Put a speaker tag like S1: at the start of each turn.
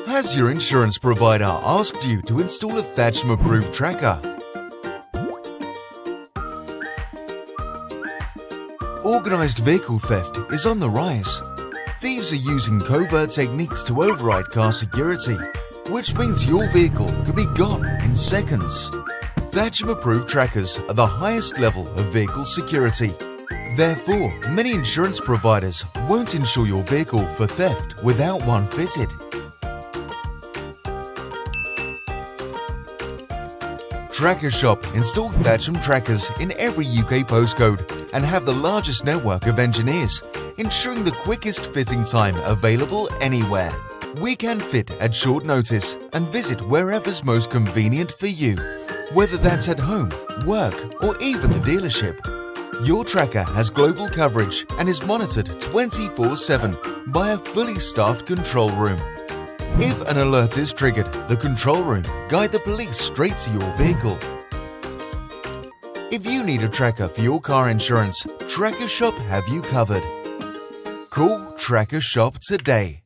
S1: Has your insurance provider asked you to install a Trackershop-approved tracker? Organised vehicle theft is on the rise. Thieves are using covert techniques to override car security, which means your vehicle could be gone in seconds. Trackershop-approved trackers are the highest level of vehicle security. Therefore, many insurance providers won't insure your vehicle for theft without one fitted. Trackershop install Trackershop trackers in every UK postcode and have the largest network of engineers, ensuring the quickest fitting time available anywhere. We can fit at short notice and visit wherever's most convenient for you, whether that's at home, work, or even the dealership. Your tracker has global coverage and is monitored 24/7 by a fully staffed control room. If an alert is triggered, the control room guide the police straight to your vehicle. If you need a tracker for your car insurance, Trackershop have you covered. Call Trackershop today.